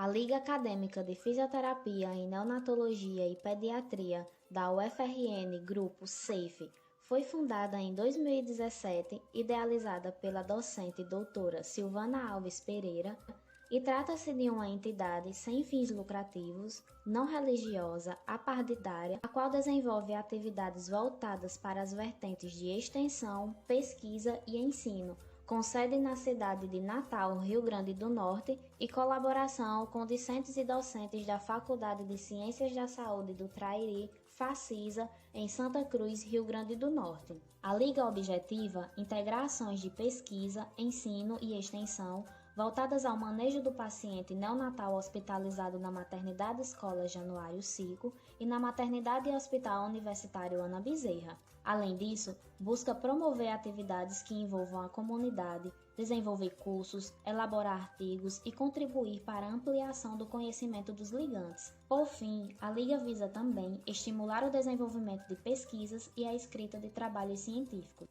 A Liga Acadêmica de Fisioterapia em Neonatologia e Pediatria da UFRN Grupo SAFE foi fundada em 2017, idealizada pela docente doutora Silvana Alves Pereira, e trata-se de uma entidade sem fins lucrativos, não religiosa, apartidária, a qual desenvolve atividades voltadas para as vertentes de extensão, pesquisa e ensino, com sede na cidade de Natal, Rio Grande do Norte, e colaboração com discentes e docentes da Faculdade de Ciências da Saúde do Trairi, Facisa, em Santa Cruz, Rio Grande do Norte. A Liga objetiva integrar ações de pesquisa, ensino e extensão voltadas ao manejo do paciente neonatal hospitalizado na Maternidade Escola Januário Cico e na Maternidade e Hospital Universitário Ana Bezerra. Além disso, busca promover atividades que envolvam a comunidade, desenvolver cursos, elaborar artigos e contribuir para a ampliação do conhecimento dos ligantes. Por fim, a Liga visa também estimular o desenvolvimento de pesquisas e a escrita de trabalhos científicos.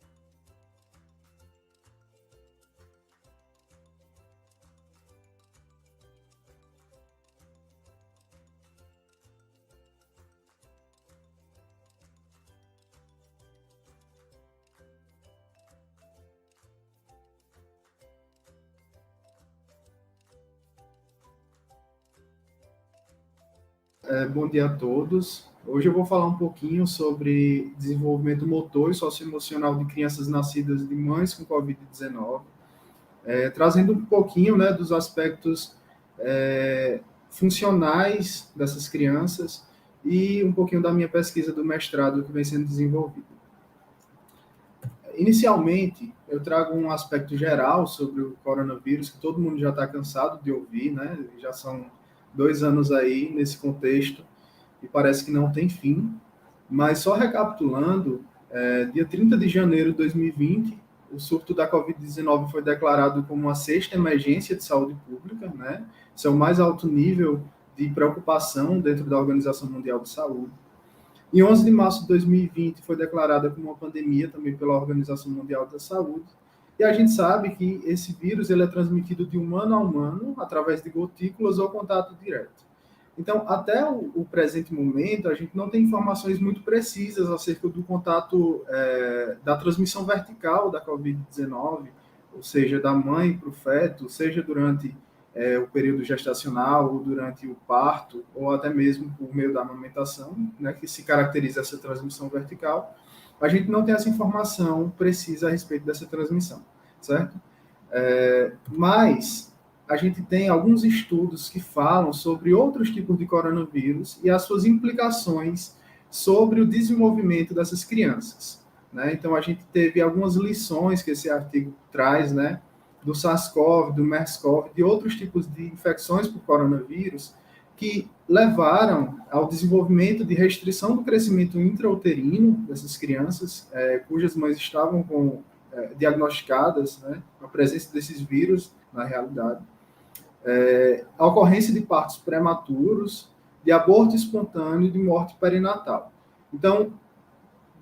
Bom dia a todos. Hoje eu vou falar um pouquinho sobre desenvolvimento motor e socioemocional de crianças nascidas de mães com Covid-19, trazendo um pouquinho, né, dos aspectos funcionais dessas crianças e um pouquinho da minha pesquisa do mestrado que vem sendo desenvolvida. Inicialmente, eu trago um aspecto geral sobre o coronavírus, que todo mundo já está cansado de ouvir, né? Já são 2 anos aí nesse contexto e parece que não tem fim. Mas só recapitulando, dia 30 de janeiro de 2020, o surto da Covid-19 foi declarado como uma sexta emergência de saúde pública, né? Isso é o mais alto nível de preocupação dentro da Organização Mundial de Saúde. Em 11 de março de 2020, foi declarada como uma pandemia também pela Organização Mundial da Saúde. E a gente sabe que esse vírus ele é transmitido de humano a humano, através de gotículas ou contato direto. Então, até o presente momento, a gente não tem informações muito precisas acerca do contato, da transmissão vertical da Covid-19, ou seja, da mãe para o feto, seja durante o período gestacional, ou durante o parto, ou até mesmo por meio da amamentação, né, que se caracteriza essa transmissão vertical. A gente não tem essa informação precisa a respeito dessa transmissão, certo? Mas a gente tem alguns estudos que falam sobre outros tipos de coronavírus e as suas implicações sobre o desenvolvimento dessas crianças, né? Então, a gente teve algumas lições que esse artigo traz, né? Do SARS-CoV, do MERS-CoV, de outros tipos de infecções por coronavírus, que levaram ao desenvolvimento de restrição do crescimento intrauterino dessas crianças, cujas mães estavam diagnosticadas, né, a presença desses vírus na realidade, a ocorrência de partos prematuros, de aborto espontâneo e de morte perinatal. Então,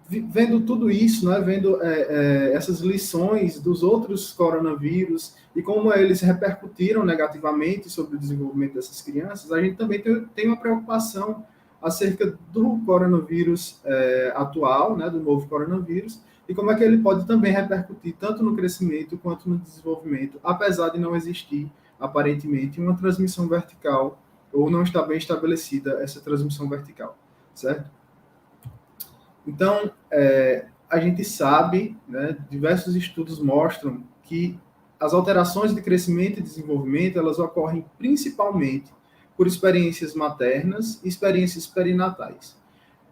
vendo tudo isso, né, vendo essas lições dos outros coronavírus e como eles repercutiram negativamente sobre o desenvolvimento dessas crianças, a gente também tem uma preocupação acerca do coronavírus atual, né, do novo coronavírus, e como é que ele pode também repercutir tanto no crescimento quanto no desenvolvimento, apesar de não existir, aparentemente, uma transmissão vertical, ou não está bem estabelecida essa transmissão vertical, certo? Então, a gente sabe, né, diversos estudos mostram que as alterações de crescimento e desenvolvimento, elas ocorrem principalmente por experiências maternas e experiências perinatais.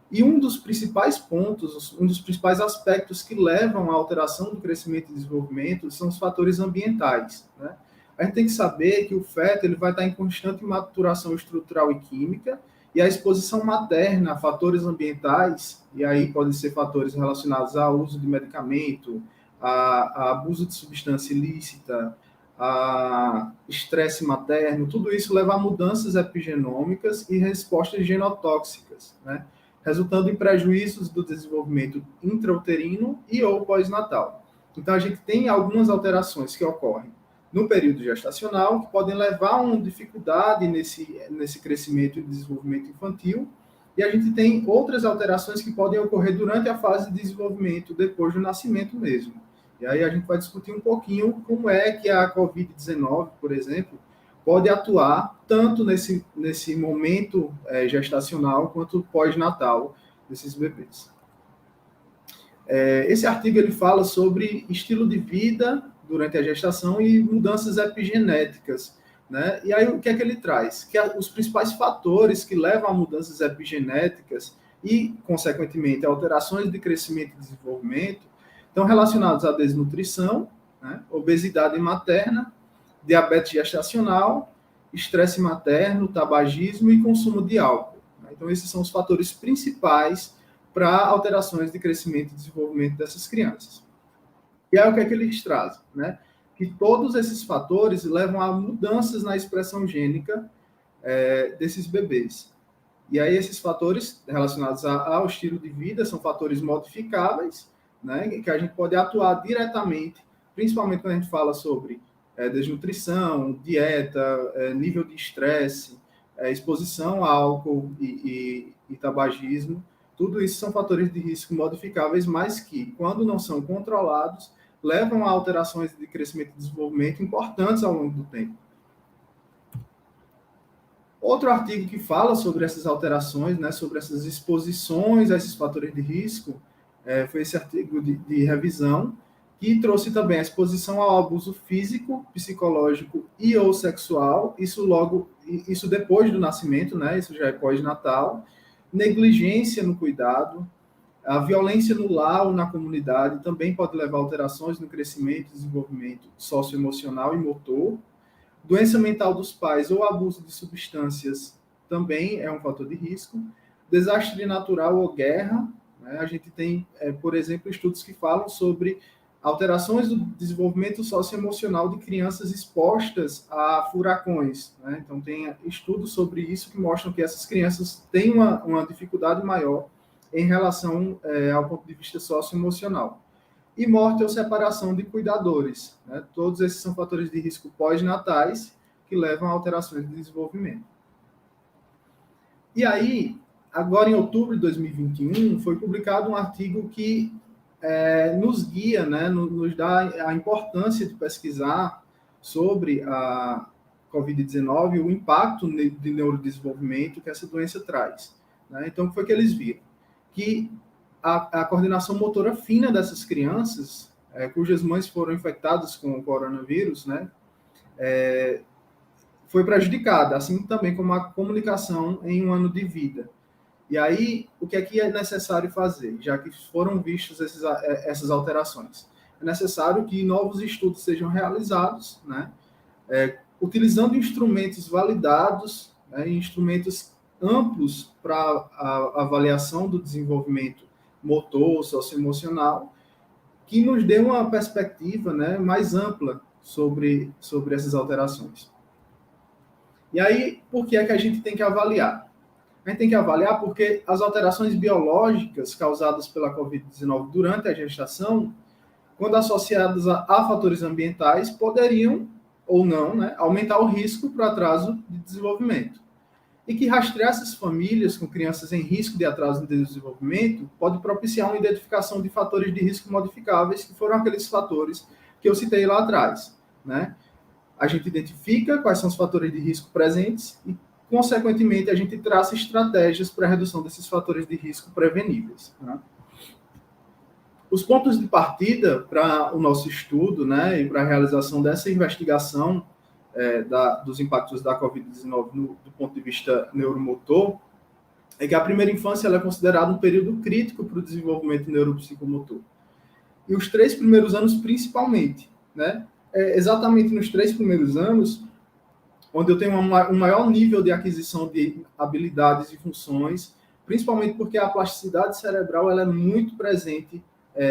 E um dos principais pontos, um dos principais aspectos que levam à alteração do crescimento e desenvolvimento são os fatores ambientais, né? A gente tem que saber que o feto ele vai estar em constante maturação estrutural e química, e a exposição materna a fatores ambientais, e aí podem ser fatores relacionados ao uso de medicamento, a abuso de substância ilícita, a estresse materno, tudo isso leva a mudanças epigenômicas e respostas genotóxicas, né? Resultando em prejuízos do desenvolvimento intrauterino e ou pós-natal. Então, a gente tem algumas alterações que ocorrem no período gestacional, que podem levar a uma dificuldade nesse crescimento e desenvolvimento infantil, e a gente tem outras alterações que podem ocorrer durante a fase de desenvolvimento, depois do nascimento mesmo. E aí a gente vai discutir um pouquinho como é que a Covid-19, por exemplo, pode atuar tanto nesse momento gestacional quanto pós-natal desses bebês. Esse artigo ele fala sobre estilo de vida durante a gestação e mudanças epigenéticas, né? E aí o que é que ele traz? Que os principais fatores que levam a mudanças epigenéticas e, consequentemente, alterações de crescimento e desenvolvimento estão relacionados à desnutrição, né? Obesidade materna, diabetes gestacional, estresse materno, tabagismo e consumo de álcool, né? Então esses são os fatores principais para alterações de crescimento e desenvolvimento dessas crianças. E aí o que é que eles trazem, né? Que todos esses fatores levam a mudanças na expressão gênica desses bebês. E aí esses fatores relacionados ao estilo de vida são fatores modificáveis, né? Que a gente pode atuar diretamente, principalmente quando a gente fala sobre desnutrição, dieta, nível de estresse, exposição a álcool e tabagismo. Tudo isso são fatores de risco modificáveis, mas que, quando não são controlados, levam a alterações de crescimento e desenvolvimento importantes ao longo do tempo. Outro artigo que fala sobre essas alterações, né, sobre essas exposições a esses fatores de risco, foi esse artigo de revisão, que trouxe também a exposição ao abuso físico, psicológico e ou sexual, isso depois do nascimento, né, isso já é pós-natal, negligência no cuidado, a violência no lar ou na comunidade também pode levar a alterações no crescimento e desenvolvimento socioemocional e motor. Doença mental dos pais ou abuso de substâncias também é um fator de risco. Desastre natural ou guerra, né? A gente tem, por exemplo, estudos que falam sobre alterações do desenvolvimento socioemocional de crianças expostas a furacões, né? Então, tem estudos sobre isso que mostram que essas crianças têm uma dificuldade maior em relação ao ponto de vista socioemocional. E morte ou separação de cuidadores, né? Todos esses são fatores de risco pós-natais que levam a alterações de desenvolvimento. E aí, agora em outubro de 2021, foi publicado um artigo que nos guia, né, nos dá a importância de pesquisar sobre a Covid-19 e o impacto de neurodesenvolvimento que essa doença traz, né? Então, o que foi que eles viram? Que a coordenação motora fina dessas crianças, cujas mães foram infectadas com o coronavírus, né, foi prejudicada, assim também como a comunicação em um ano de vida. E aí, o que é necessário fazer, já que foram vistas essas alterações? É necessário que novos estudos sejam realizados, né, utilizando instrumentos validados, né, instrumentos amplos para a avaliação do desenvolvimento motor, socioemocional, que nos dê uma perspectiva, né, mais ampla sobre essas alterações. E aí, por que é que a gente tem que avaliar? A gente tem que avaliar porque as alterações biológicas causadas pela Covid-19 durante a gestação, quando associadas a fatores ambientais, poderiam, ou não, né, aumentar o risco para atraso de desenvolvimento. E que rastrear essas famílias com crianças em risco de atraso de desenvolvimento pode propiciar uma identificação de fatores de risco modificáveis, que foram aqueles fatores que eu citei lá atrás, né? A gente identifica quais são os fatores de risco presentes e, consequentemente, a gente traça estratégias para a redução desses fatores de risco preveníveis, né? Os pontos de partida para o nosso estudo, né, e para a realização dessa investigação dos impactos da Covid-19 do ponto de vista neuromotor, é que a primeira infância ela é considerada um período crítico para o desenvolvimento neuropsicomotor. E os 3 primeiros anos, principalmente, né? Exatamente nos 3 primeiros anos, onde eu tenho um maior nível de aquisição de habilidades e funções, principalmente porque a plasticidade cerebral ela é muito presente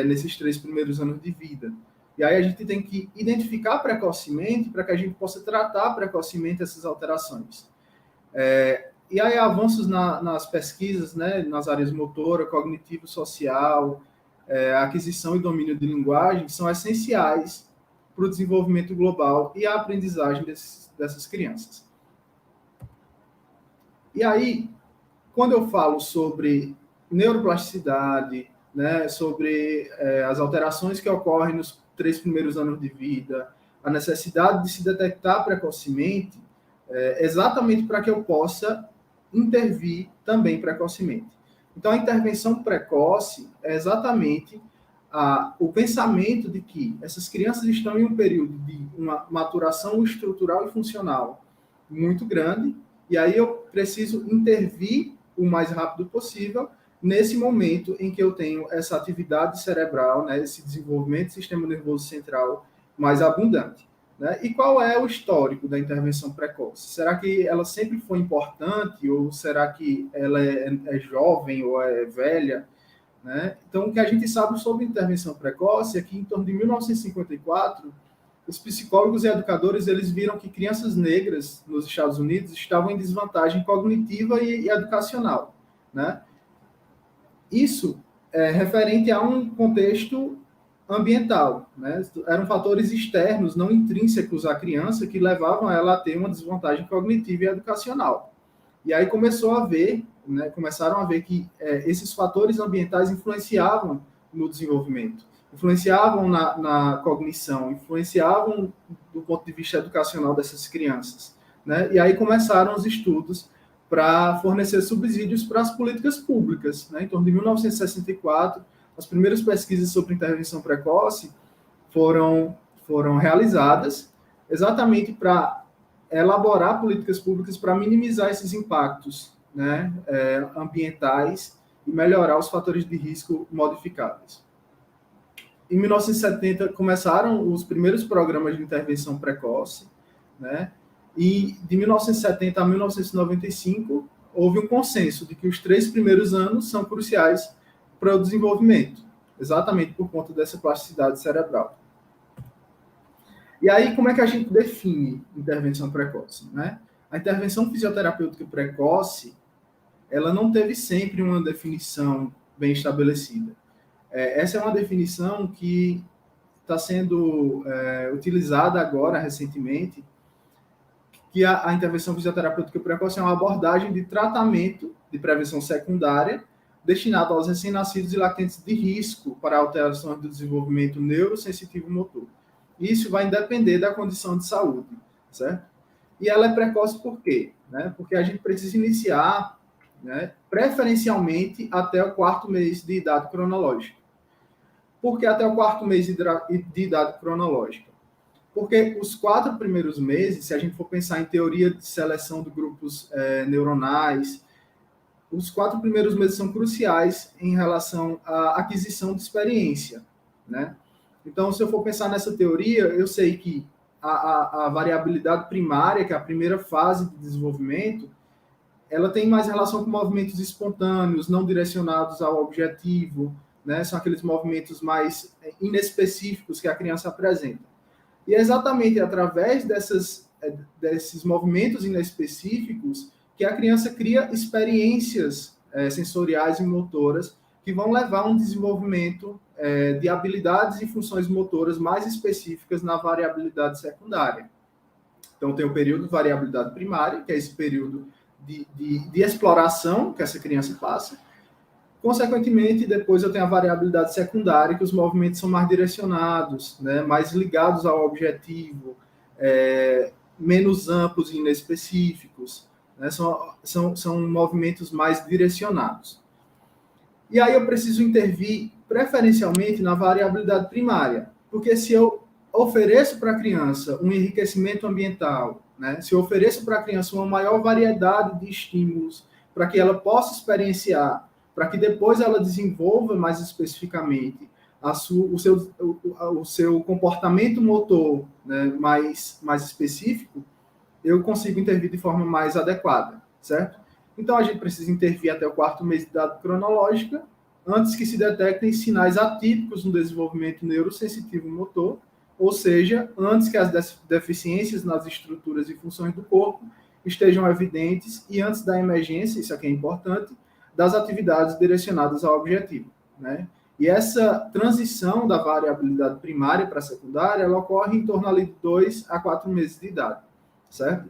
nesses 3 primeiros anos de vida. E aí a gente tem que identificar precocemente para que a gente possa tratar precocemente essas alterações. E aí avanços nas pesquisas, né, nas áreas motora, cognitivo-social, aquisição e domínio de linguagem, são essenciais para o desenvolvimento global e a aprendizagem dessas crianças. E aí, quando eu falo sobre neuroplasticidade, né, sobre as alterações que ocorrem nos 3 primeiros anos de vida, a necessidade de se detectar precocemente, exatamente para que eu possa intervir também precocemente. Então, a intervenção precoce é exatamente o pensamento de que essas crianças estão em um período de uma maturação estrutural e funcional muito grande, e aí eu preciso intervir o mais rápido possível nesse momento em que eu tenho essa atividade cerebral, né, esse desenvolvimento do sistema nervoso central mais abundante. Né? E qual é o histórico da intervenção precoce? Será que ela sempre foi importante ou será que ela é jovem ou é velha? Né? Então, o que a gente sabe sobre intervenção precoce é que em torno de 1954, os psicólogos e educadores eles viram que crianças negras nos Estados Unidos estavam em desvantagem cognitiva e educacional. Né? Isso é referente a um contexto ambiental, né? Eram fatores externos, não intrínsecos à criança, que levavam ela a ter uma desvantagem cognitiva e educacional. E aí começaram a ver que esses fatores ambientais influenciavam no desenvolvimento, influenciavam na cognição, influenciavam do ponto de vista educacional dessas crianças. Né? E aí começaram os estudos para fornecer subsídios para as políticas públicas. Né? Em torno de 1964, as primeiras pesquisas sobre intervenção precoce foram realizadas exatamente para elaborar políticas públicas para minimizar esses impactos, né, ambientais e melhorar os fatores de risco modificáveis. Em 1970, começaram os primeiros programas de intervenção precoce, né, e de 1970 a 1995, houve um consenso de que os 3 primeiros anos são cruciais para o desenvolvimento, exatamente por conta dessa plasticidade cerebral. E aí, como é que a gente define intervenção precoce? Né? A intervenção fisioterapêutica precoce, ela não teve sempre uma definição bem estabelecida. Essa é uma definição que está sendo utilizada agora, recentemente, que a intervenção fisioterapêutica precoce é uma abordagem de tratamento de prevenção secundária destinado aos recém-nascidos e lactentes de risco para alterações do desenvolvimento neurosensitivo motor. Isso vai depender da condição de saúde, certo? E ela é precoce por quê? Né? Porque a gente precisa iniciar, né, preferencialmente até o 4º mês de idade cronológica. Por que até o 4º mês de idade cronológica? Porque os 4 primeiros meses, se a gente for pensar em teoria de seleção de grupos neuronais, os 4 primeiros meses são cruciais em relação à aquisição de experiência, né? Então, se eu for pensar nessa teoria, eu sei que a variabilidade primária, que é a primeira fase de desenvolvimento, ela tem mais relação com movimentos espontâneos, não direcionados ao objetivo, né? São aqueles movimentos mais inespecíficos que a criança apresenta. E é exatamente através desses movimentos inespecíficos que a criança cria experiências sensoriais e motoras que vão levar a um desenvolvimento de habilidades e funções motoras mais específicas na variabilidade secundária. Então, tem o período de variabilidade primária, que é esse período de exploração que essa criança passa. Consequentemente, depois eu tenho a variabilidade secundária, que os movimentos são mais direcionados, né, mais ligados ao objetivo, menos amplos e inespecíficos, né, são movimentos mais direcionados. E aí eu preciso intervir preferencialmente na variabilidade primária, porque se eu ofereço para a criança um enriquecimento ambiental, né, se eu ofereço para a criança uma maior variedade de estímulos para que ela possa experienciar, para que depois ela desenvolva mais especificamente o seu comportamento motor, né, mais específico, eu consigo intervir de forma mais adequada, certo? Então, a gente precisa intervir até o 4º mês de idade cronológica, antes que se detectem sinais atípicos no desenvolvimento neurosensitivo motor, ou seja, antes que as deficiências nas estruturas e funções do corpo estejam evidentes e antes da emergência, isso aqui é importante, das atividades direcionadas ao objetivo, né? E essa transição da variabilidade primária para a secundária, ela ocorre em torno ali de 2 a 4 meses de idade, certo?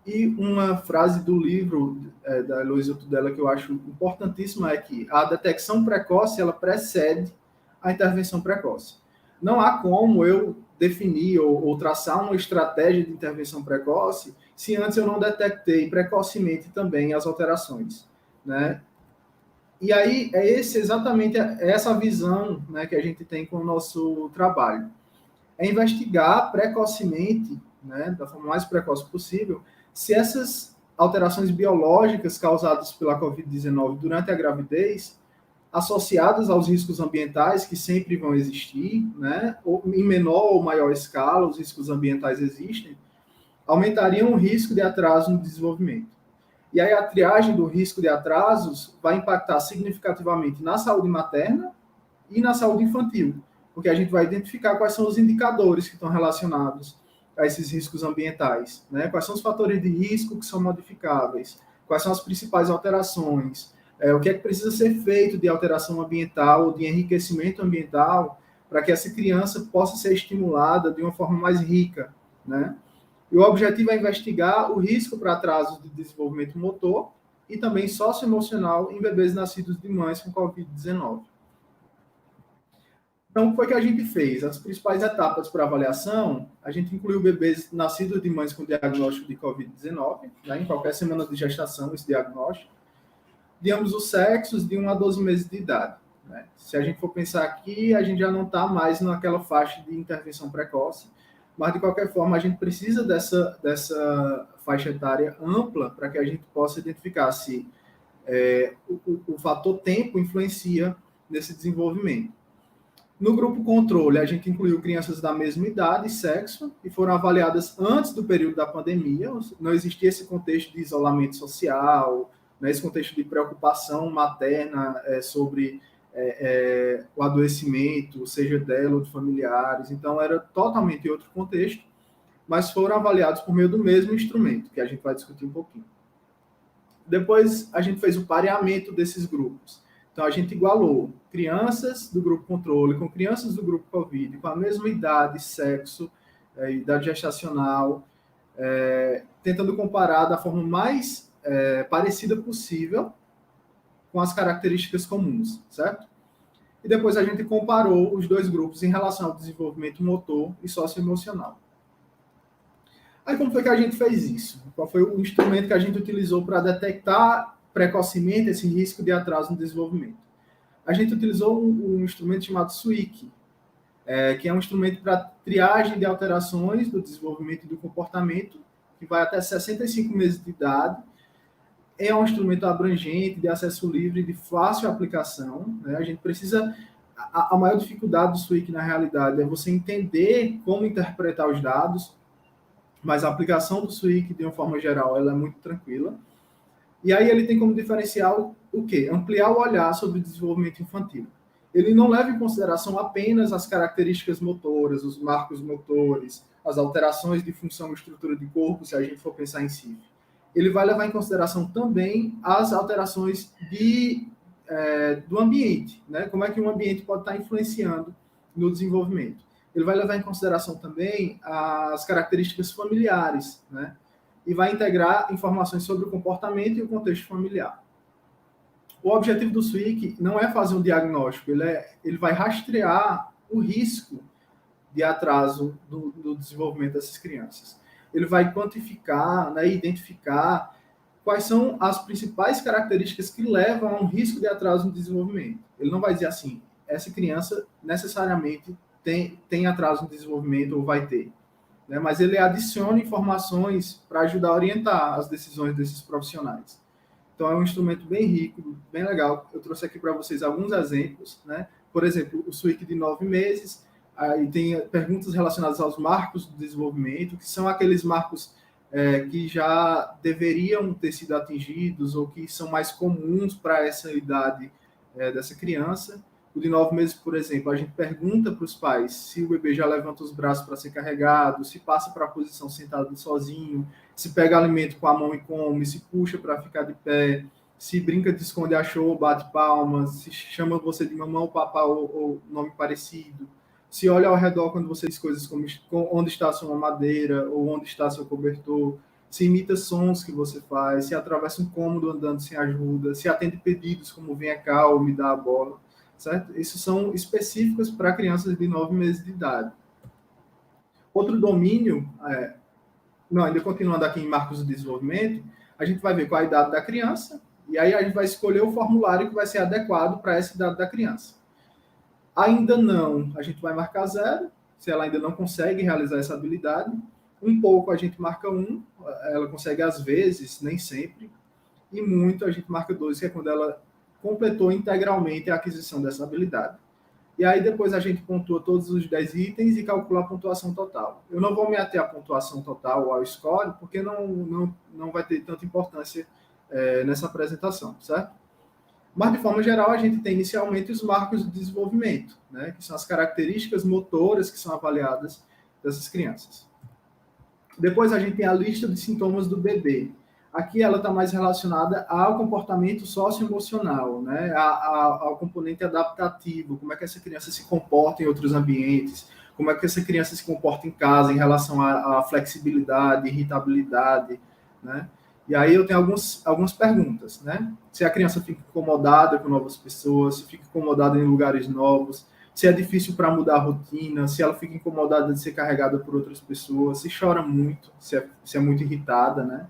E uma frase do livro da Heloísa Tudela que eu acho importantíssima é que a detecção precoce, ela precede a intervenção precoce. Não há como eu definir ou traçar uma estratégia de intervenção precoce se antes eu não detectei precocemente também as alterações, né? E aí é exatamente essa visão, né, que a gente tem com o nosso trabalho. É investigar precocemente, né, da forma mais precoce possível, se essas alterações biológicas causadas pela Covid-19 durante a gravidez, associadas aos riscos ambientais que sempre vão existir, né, ou em menor ou maior escala, os riscos ambientais existem, aumentariam o risco de atraso no desenvolvimento. E aí a triagem do risco de atrasos vai impactar significativamente na saúde materna e na saúde infantil, porque a gente vai identificar quais são os indicadores que estão relacionados a esses riscos ambientais, né? Quais são os fatores de risco que são modificáveis, quais são as principais alterações, o que é que precisa ser feito de alteração ambiental, de enriquecimento ambiental, para que essa criança possa ser estimulada de uma forma mais rica, né? E o objetivo é investigar o risco para atrasos de desenvolvimento motor e também socioemocional em bebês nascidos de mães com Covid-19. Então, o que foi que a gente fez? As principais etapas para avaliação, a gente incluiu bebês nascidos de mães com diagnóstico de Covid-19, né, em qualquer semana de gestação, esse diagnóstico, de ambos os sexos, de 1 a 12 meses de idade. Né? Se a gente for pensar aqui, a gente já não está mais naquela faixa de intervenção precoce, mas, de qualquer forma, a gente precisa dessa faixa etária ampla para que a gente possa identificar se o fator tempo influencia nesse desenvolvimento. No grupo controle, a gente incluiu crianças da mesma idade e sexo, e foram avaliadas antes do período da pandemia. Não existia esse contexto de isolamento social, né, esse contexto de preocupação materna sobre o adoecimento, seja dela ou de familiares. Então, era totalmente outro contexto, mas foram avaliados por meio do mesmo instrumento, que a gente vai discutir um pouquinho. Depois, a gente fez o pareamento desses grupos. Então, a gente igualou crianças do grupo controle com crianças do grupo COVID, com a mesma idade, sexo, idade gestacional, tentando comparar da forma mais parecida possível com as características comuns, certo? E depois a gente comparou os dois grupos em relação ao desenvolvimento motor e socioemocional. Aí, como foi que a gente fez isso? Qual foi o instrumento que a gente utilizou para detectar precocemente esse risco de atraso no desenvolvimento? A gente utilizou um instrumento chamado SWIC, que é um instrumento para triagem de alterações do desenvolvimento e do comportamento, que vai até 65 meses de idade. É um instrumento abrangente, de acesso livre, de fácil aplicação. Né? A gente precisa... A maior dificuldade do SWIC, na realidade, é você entender como interpretar os dados, mas a aplicação do SWIC, de uma forma geral, ela é muito tranquila. E aí ele tem como diferencial o quê? Ampliar o olhar sobre o desenvolvimento infantil. Ele não leva em consideração apenas as características motoras, os marcos motores, as alterações de função e estrutura de corpo, se a gente for pensar em CIF. Ele vai levar em consideração também as alterações do ambiente, né? Como é que um ambiente pode estar influenciando no desenvolvimento. Ele vai levar em consideração também as características familiares, né? E vai integrar informações sobre o comportamento e o contexto familiar. O objetivo do SWIC não é fazer um diagnóstico, ele vai rastrear o risco de atraso do desenvolvimento dessas crianças. Ele vai quantificar, né, identificar quais são as principais características que levam a um risco de atraso no desenvolvimento. Ele não vai dizer assim, essa criança necessariamente tem atraso no desenvolvimento ou vai ter. Né? Mas ele adiciona informações para ajudar a orientar as decisões desses profissionais. Então, é um instrumento bem rico, bem legal. Eu trouxe aqui para vocês alguns exemplos. Né? Por exemplo, o SWIC de 9 meses, aí tem perguntas relacionadas aos marcos do desenvolvimento, que são aqueles marcos que já deveriam ter sido atingidos ou que são mais comuns para essa idade dessa criança. O de 9 meses, por exemplo, a gente pergunta para os pais se o bebê já levanta os braços para ser carregado, se passa para a posição sentado sozinho, se pega alimento com a mão e come, se puxa para ficar de pé. se brinca de esconde-achou, bate palmas, se chama você de mamão ou papá ou nome parecido, se olha ao redor quando você diz coisas como onde está a sua mamadeira ou onde está seu cobertor, se imita sons que você faz, se atravessa um cômodo andando sem ajuda, se atende pedidos como venha cá ou me dá a bola, certo? Isso são específicos para crianças de 9 meses de idade. Outro domínio, ainda continuando aqui em marcos do desenvolvimento, a gente vai ver qual a idade da criança, e aí a gente vai escolher o formulário que vai ser adequado para essa idade da criança. Ainda não, a gente vai marcar 0, se ela ainda não consegue realizar essa habilidade. Um pouco a gente marca 1, ela consegue às vezes, nem sempre. E muito a gente marca 2, que é quando ela completou integralmente a aquisição dessa habilidade. E aí depois a gente pontua todos os 10 itens e calcula a pontuação total. Eu não vou me ater à pontuação total ou ao score, porque não vai ter tanta importância nessa apresentação, certo? Mas, de forma geral, a gente tem inicialmente os marcos de desenvolvimento, né, que são as características motoras que são avaliadas dessas crianças. Depois a gente tem a lista de sintomas do bebê. Aqui ela está mais relacionada ao comportamento socioemocional, né, ao componente adaptativo, como é que essa criança se comporta em outros ambientes, como é que essa criança se comporta em casa em relação à flexibilidade, irritabilidade, né? E aí eu tenho algumas perguntas, né? Se a criança fica incomodada com novas pessoas, se fica incomodada em lugares novos, se é difícil para mudar a rotina, se ela fica incomodada de ser carregada por outras pessoas, se chora muito, se é muito irritada, né?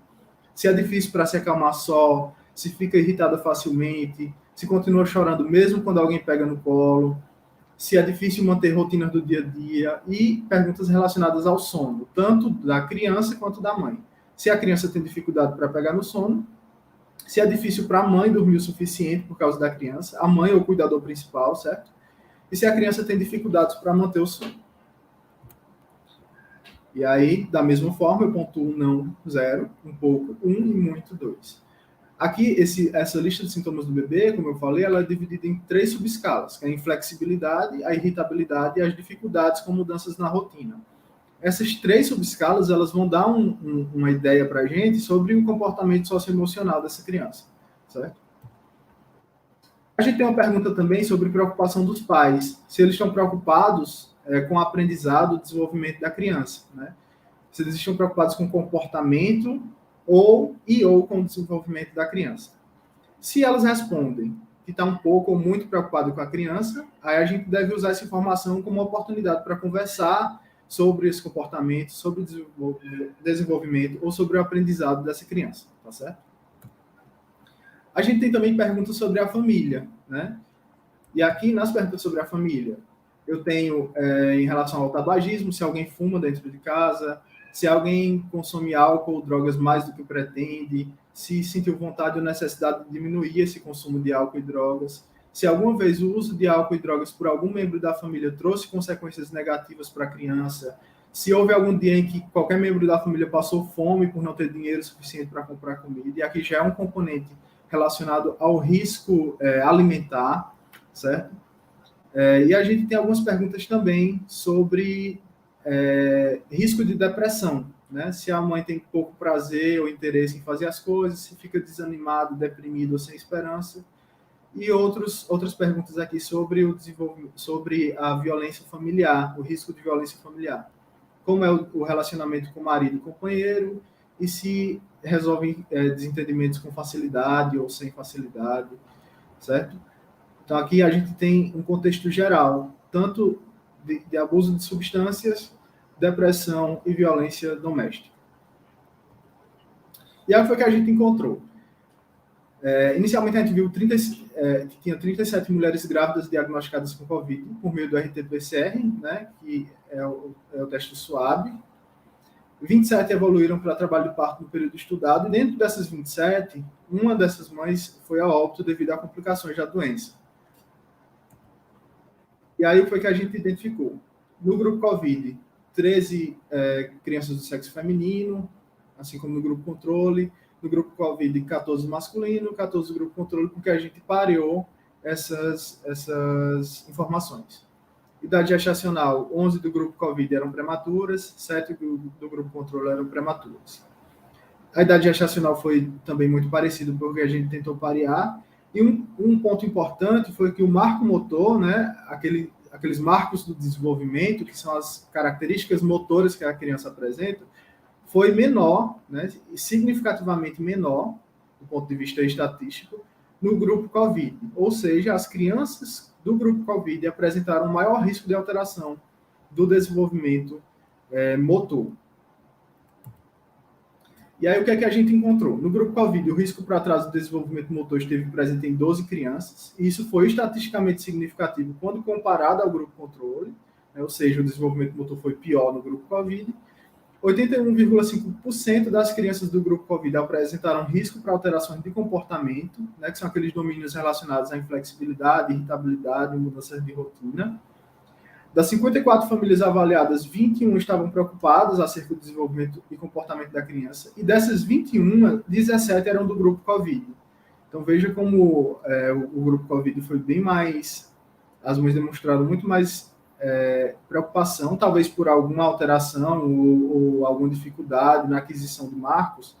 Se é difícil para se acalmar só, se fica irritada facilmente, se continua chorando mesmo quando alguém pega no colo, se é difícil manter rotinas do dia a dia e perguntas relacionadas ao sono, tanto da criança quanto da mãe. Se a criança tem dificuldade para pegar no sono, se é difícil para a mãe dormir o suficiente por causa da criança, a mãe ou o cuidador principal, certo? E se a criança tem dificuldades para manter o sono. E aí, da mesma forma, eu pontuo não 0, um pouco 1 e muito 2. Aqui, essa lista de sintomas do bebê, como eu falei, ela é dividida em 3 subescalas, que é a inflexibilidade, a irritabilidade e as dificuldades com mudanças na rotina. Essas 3 subescalas, elas vão dar uma ideia para a gente sobre o comportamento socioemocional dessa criança, certo? A gente tem uma pergunta também sobre preocupação dos pais, se eles estão preocupados com o aprendizado, o desenvolvimento da criança, né? Se eles estão preocupados com o comportamento ou com o desenvolvimento da criança. Se elas respondem que está um pouco ou muito preocupado com a criança, aí a gente deve usar essa informação como uma oportunidade para conversar sobre esse comportamento, sobre o desenvolvimento ou sobre o aprendizado dessa criança, tá certo? A gente tem também perguntas sobre a família, né? E aqui, nas perguntas sobre a família, eu tenho, em relação ao tabagismo, se alguém fuma dentro de casa, se alguém consome álcool ou drogas mais do que pretende, se sentiu vontade ou necessidade de diminuir esse consumo de álcool e drogas, se alguma vez o uso de álcool e drogas por algum membro da família trouxe consequências negativas para a criança, se houve algum dia em que qualquer membro da família passou fome por não ter dinheiro suficiente para comprar comida, e aqui já é um componente relacionado ao risco alimentar, certo? E a gente tem algumas perguntas também sobre risco de depressão, né? Se a mãe tem pouco prazer ou interesse em fazer as coisas, se fica desanimado, deprimido ou sem esperança, e outras perguntas aqui sobre o desenvolvimento, sobre a violência familiar, o risco de violência familiar. Como é o relacionamento com o marido e companheiro, e se resolvem desentendimentos com facilidade ou sem facilidade, certo? Então, aqui a gente tem um contexto geral, tanto de abuso de substâncias, depressão e violência doméstica. E aí foi que a gente encontrou. Inicialmente, a gente viu que tinha 37 mulheres grávidas diagnosticadas com Covid por meio do RT-PCR, né, que é o teste SWAB. 27 evoluíram para trabalho de parto no período estudado, e dentro dessas 27, uma dessas mães foi a óbito devido a complicações da doença. E aí foi que a gente identificou. No grupo COVID, 13 crianças do sexo feminino, assim como no grupo controle. No grupo COVID, 14 masculino, 14 grupo controle, porque a gente pareou essas informações. Idade gestacional, 11 do grupo COVID eram prematuras, 7 do grupo controle eram prematuras. A idade gestacional foi também muito parecida, porque a gente tentou parear. E um ponto importante foi que o marco motor, né, aqueles marcos do desenvolvimento, que são as características motoras que a criança apresenta, foi menor, né, significativamente menor, do ponto de vista estatístico, no grupo COVID. Ou seja, as crianças do grupo COVID apresentaram maior risco de alteração do desenvolvimento motor. E aí, o que é que a gente encontrou? No grupo COVID, o risco para atraso do desenvolvimento motor esteve presente em 12 crianças, e isso foi estatisticamente significativo quando comparado ao grupo controle, né, ou seja, o desenvolvimento motor foi pior no grupo COVID. 81,5% das crianças do grupo COVID apresentaram risco para alterações de comportamento, né, que são aqueles domínios relacionados à inflexibilidade, irritabilidade, mudanças de rotina. Das 54 famílias avaliadas, 21 estavam preocupadas acerca do desenvolvimento e comportamento da criança, e dessas 21, 17 eram do grupo COVID. Então veja como o grupo COVID foi bem mais, as mães demonstraram muito mais preocupação, talvez por alguma alteração ou alguma dificuldade na aquisição de marcos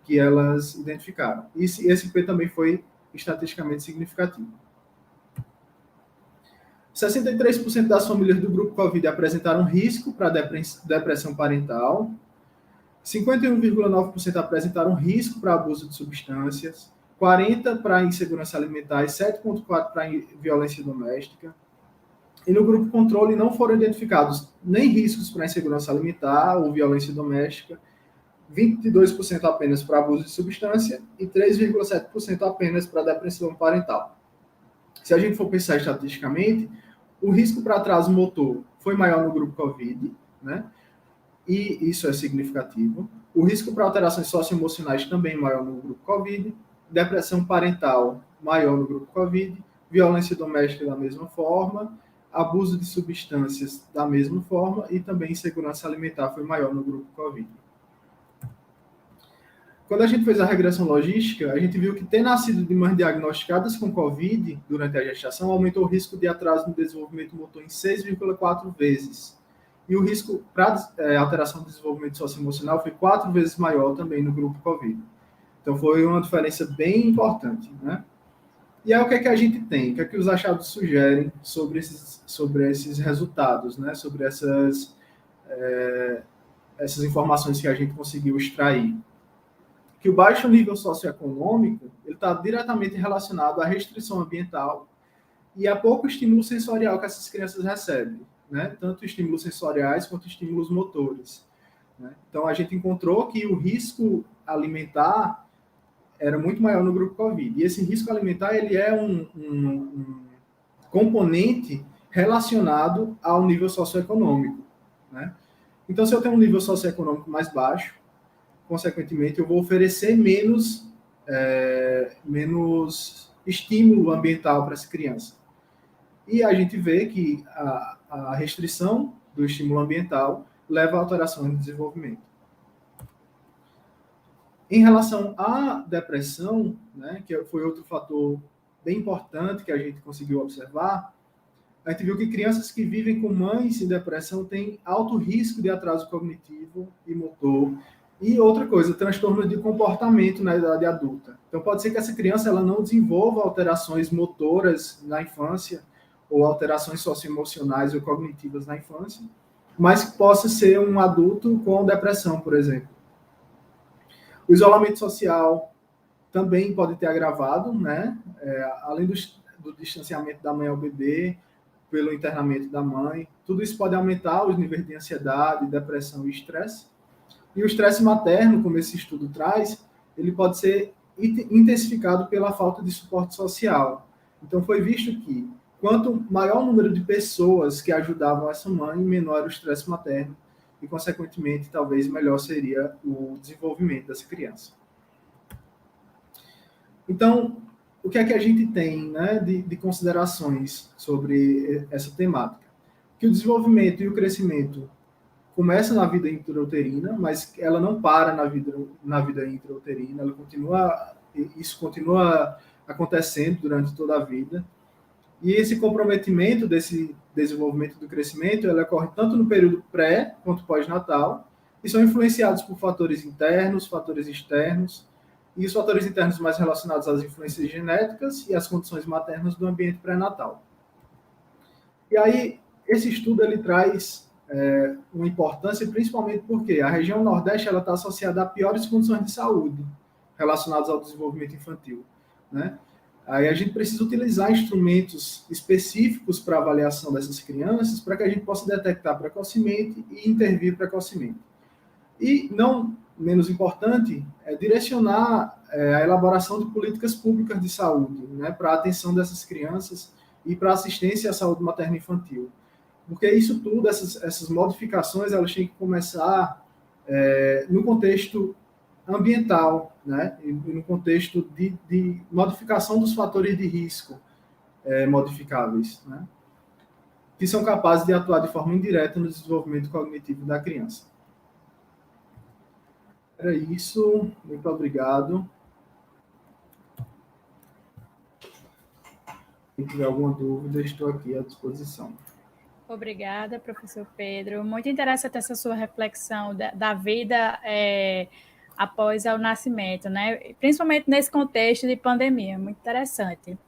que elas identificaram. E esse P também foi estatisticamente significativo. 63% das famílias do grupo COVID apresentaram risco para depressão parental, 51,9% apresentaram risco para abuso de substâncias, 40% para insegurança alimentar e 7,4% para violência doméstica. E no grupo controle não foram identificados nem riscos para insegurança alimentar ou violência doméstica, 22% apenas para abuso de substância e 3,7% apenas para depressão parental. Se a gente for pensar estatisticamente, o risco para atraso motor foi maior no grupo COVID, né? E isso é significativo. O risco para alterações socioemocionais também maior no grupo COVID, depressão parental maior no grupo COVID, violência doméstica da mesma forma, abuso de substâncias da mesma forma e também insegurança alimentar foi maior no grupo COVID. Quando a gente fez a regressão logística, a gente viu que ter nascido de mães diagnosticadas com COVID durante a gestação aumentou o risco de atraso no desenvolvimento motor em 6,4 vezes. E o risco para alteração do desenvolvimento socioemocional foi 4 vezes maior também no grupo COVID. Então, foi uma diferença bem importante, né? E aí, o que é que a gente tem? O que é que os achados sugerem sobre esses resultados, né? Sobre essas informações que a gente conseguiu extrair? Que o baixo nível socioeconômico está diretamente relacionado à restrição ambiental e a pouco estímulo sensorial que essas crianças recebem, né? Tanto estímulos sensoriais quanto estímulos motores, né? Então, a gente encontrou que o risco alimentar era muito maior no grupo COVID. E esse risco alimentar ele é um componente relacionado ao nível socioeconômico, né? Então, se eu tenho um nível socioeconômico mais baixo, consequentemente, eu vou oferecer menos estímulo ambiental para essa criança. E a gente vê que a restrição do estímulo ambiental leva a alterações no desenvolvimento. Em relação à depressão, né, que foi outro fator bem importante que a gente conseguiu observar, a gente viu que crianças que vivem com mães em depressão têm alto risco de atraso cognitivo e motor. E outra coisa, transtorno de comportamento na idade adulta. Então, pode ser que essa criança ela não desenvolva alterações motoras na infância, ou alterações socioemocionais ou cognitivas na infância, mas que possa ser um adulto com depressão, por exemplo. O isolamento social também pode ter agravado, né? Além do distanciamento da mãe ao bebê, pelo internamento da mãe, tudo isso pode aumentar os níveis de ansiedade, depressão e estresse. E o estresse materno, como esse estudo traz, ele pode ser intensificado pela falta de suporte social. Então, foi visto que quanto maior o número de pessoas que ajudavam essa mãe, menor o estresse materno e, consequentemente, talvez melhor seria o desenvolvimento dessa criança. Então, o que é que a gente tem, né, de considerações sobre essa temática? Que o desenvolvimento e o crescimento começa na vida intrauterina, mas ela não para na vida intrauterina, isso continua acontecendo durante toda a vida. E esse comprometimento desse desenvolvimento do crescimento, ele ocorre tanto no período pré quanto pós-natal, que são influenciados por fatores internos, fatores externos, e os fatores internos mais relacionados às influências genéticas e às condições maternas do ambiente pré-natal. E aí, esse estudo ele traz uma importância, principalmente porque a região Nordeste está associada a piores condições de saúde relacionadas ao desenvolvimento infantil, né? Aí a gente precisa utilizar instrumentos específicos para avaliação dessas crianças, para que a gente possa detectar precocemente e intervir precocemente. E, não menos importante, é direcionar a elaboração de políticas públicas de saúde, né, para a atenção dessas crianças e para a assistência à saúde materna infantil. Porque isso tudo, essas modificações, elas têm que começar no contexto ambiental, né, e no contexto de modificação dos fatores de risco modificáveis, né, que são capazes de atuar de forma indireta no desenvolvimento cognitivo da criança. Era isso, muito obrigado. Se tiver alguma dúvida, estou aqui à disposição. Obrigada, professor Pedro. Muito interessante essa sua reflexão da vida após o nascimento, né? Principalmente nesse contexto de pandemia, muito interessante.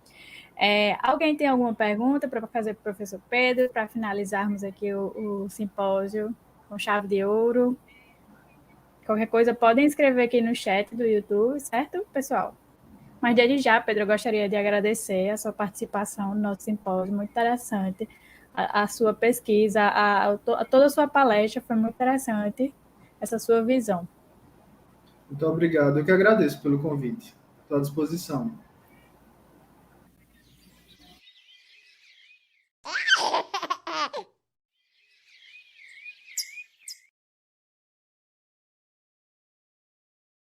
Alguém tem alguma pergunta para fazer para o professor Pedro, para finalizarmos aqui o simpósio com chave de ouro? Qualquer coisa, podem escrever aqui no chat do YouTube, certo, pessoal? Mas desde já, Pedro, eu gostaria de agradecer a sua participação no nosso simpósio, muito interessante. A sua pesquisa, toda a sua palestra foi muito interessante, essa sua visão. Muito obrigado, eu que agradeço pelo convite. Estou à disposição.